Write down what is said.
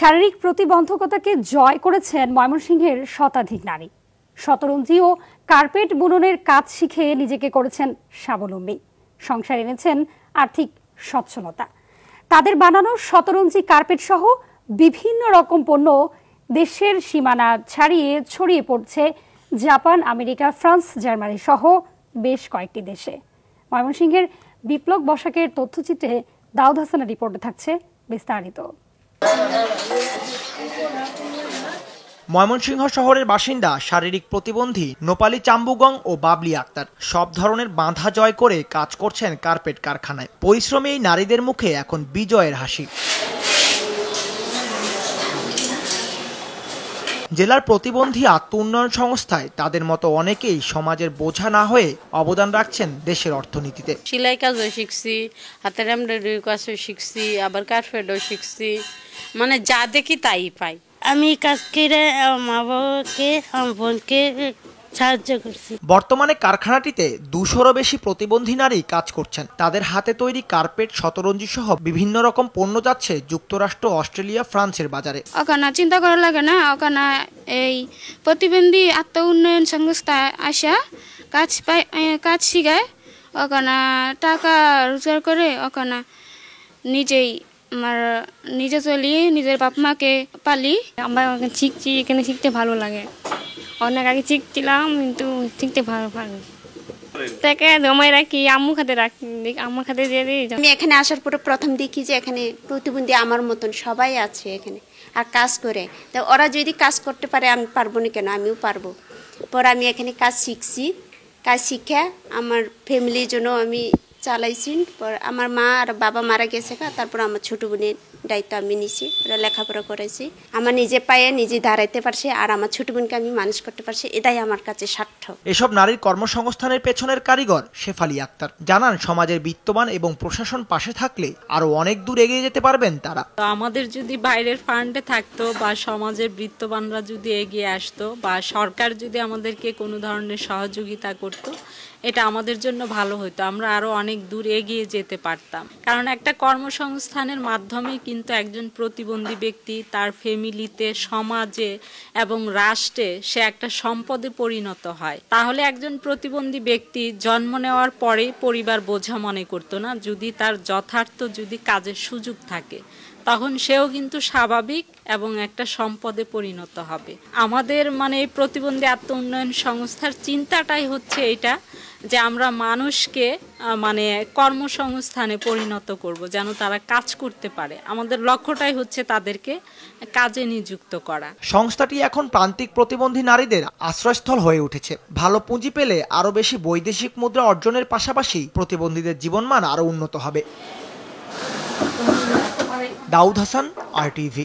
শারীরিক প্রতিবন্ধকতাকে জয় করেছেন ময়মনসিংহের শতাধিক নারী। শতরঞ্জি ও কার্পেট বুননের কাজ শিখে নিজেকে করেছেন স্বাবলম্বী, সংসার এনেছেন আর্থিক সচ্ছলতা। তাদের বানানো শতরঞ্জি কার্পেট সহ বিভিন্ন রকম পণ্য দেশের সীমানা ছাড়িয়ে ছড়িয়ে পড়ছে জাপান, আমেরিকা, ফ্রান্স, জার্মানি সহ বেশ কয়েকটি দেশে। ময়মনসিংহের বিপ্লব বসাকের তথ্যচিত্রে দাউদ হাসানের রিপোর্টে থাকছে বিস্তারিত। ময়মনসিংহ শহরের বাসিন্দা শারীরিক প্রতিবন্ধী নোপালি চাম্বুগং ও বাবলি আক্তার সব ধরনের বাধা জয় করে কাজ করছেন কার্পেট কারখানায়। পরিশ্রমী এই নারীদের মুখে এখন বিজয়ের হাসি। জেলার প্রতিবন্ধী আত্ম উন্নয়ন সংস্থায় তাদের মতো অনেকেই সমাজের বোঝা না হয়ে অবদান রাখছেন দেশের অর্থনীতিতে। সেলাই কাজও শিখছি, হাতের এমব্রয়ডারি কাজও শিখছি, আবার কার্পেটও শিখছি, মানে যা দেখি তাই পাই। আমি কাজ করে মা বাবাকে, আমার বোনকে সাহায্য করছি। বর্তমানে কারখানাটিতে 200-রও বেশি প্রতিবন্ধী নারী কাজ করছেন। তাদের হাতে তৈরি কার্পেট, শতরঞ্জি সহ বিভিন্ন রকম পণ্য যাচ্ছে যুক্তরাষ্ট্র, অস্ট্রেলিয়া, ফ্রান্সের বাজারে। ওখানে চিন্তা করা লাগে না, ওখানে এই প্রতিবন্ধী আত্ম উন্নয়ন সংস্থা আসা কাজ শিখায়, ওখানে টাকা রোজগার করে, ওখানে নিজেই নিজে চলি, নিজের বাপ মাকে পালি। আমরা শিখছি, এখানে শিখতে ভালো লাগে। অনেক আগে শিখছিলাম কিন্তু শিখতে ভালো লাগে। তাকে জমাই রাখি, আম্মু খাতে দিয়ে দিই। আমি এখানে আসার পরে প্রথম দেখি যে এখানে প্রতিবন্ধী আমার মতন সবাই আছে এখানে আর কাজ করে। তো ওরা যদি কাজ করতে পারে আমি পারবো না কেন, আমিও পারবো। পরে আমি এখানে কাজ শিখছি, কাজ শিখে আমার ফ্যামিলির জন্য আমি চালাইছি। আমার মা আর বাবা মারা গেছে, তারপর আমার ছোট বোনের দায়িত্ব আমি নিছি, লেখাপড়া করেছি। আমার নিজে পায়ে নিজে দাঁড়াইতে পারছি আর আমার ছোট বোনকে আমি মানুষ করতে পারছি, এটাই আমার কাছে সার্থক। এসব নারীর কর্মসংস্থানের পেছনের কারিগর শেফালি আক্তার জানান, সমাজের বিত্তবান এবং প্রশাসন পাশে থাকলে আরো অনেক দূর এগিয়ে যেতে পারবেন তারা। আমাদের যদি বাইরের ফান্ডে থাকতো বা সমাজের বিত্তবানরা যদি এগিয়ে আসতো বা সরকার যদি আমাদেরকে কোনো ধরনের সহযোগিতা করতো, এটা আমাদের জন্য ভালো হতো। আমরা আরো অনেক দূর এগিয়ে যেতে পারতাম। কারণ একটা কর্মসংস্থানের মাধ্যমে কিন্তু একজন প্রতিবন্ধী ব্যক্তি তার ফ্যামিলিতে, সমাজে এবং রাষ্ট্রে সে একটা সম্পদে পরিণত হয়। তাহলে একজন প্রতিবন্ধী ব্যক্তি জন্ম নেওয়ার পরেই পরিবার বোঝা মনে করতো না। যদি তার যথার্থ কাজের সুযোগ থাকে, তখন সেও কিন্তু স্বাভাবিক এবং একটা সম্পদে পরিণত হবে। আমাদের এই প্রতিবন্ধী আত্ম উন্নয়ন সংস্থার চিন্তাটাই হচ্ছে এটা, যে আমরা মানুষকে কর্মসংস্থানে পরিণত করব, যেন তারা কাজ করতে পারে। আমাদের লক্ষ্যটাই হচ্ছে তাদেরকে কাজে নিযুক্ত করা। সংস্থাটি এখন প্রান্তিক প্রতিবন্ধী নারীদের আশ্রয়স্থল হয়ে উঠেছে। ভালো পুঁজি পেলে আরো বেশি বৈদেশিক মুদ্রা অর্জনের পাশাপাশি প্রতিবন্ধীদের জীবনমান আরো উন্নত হবে। দাউদ হাসান, RTV।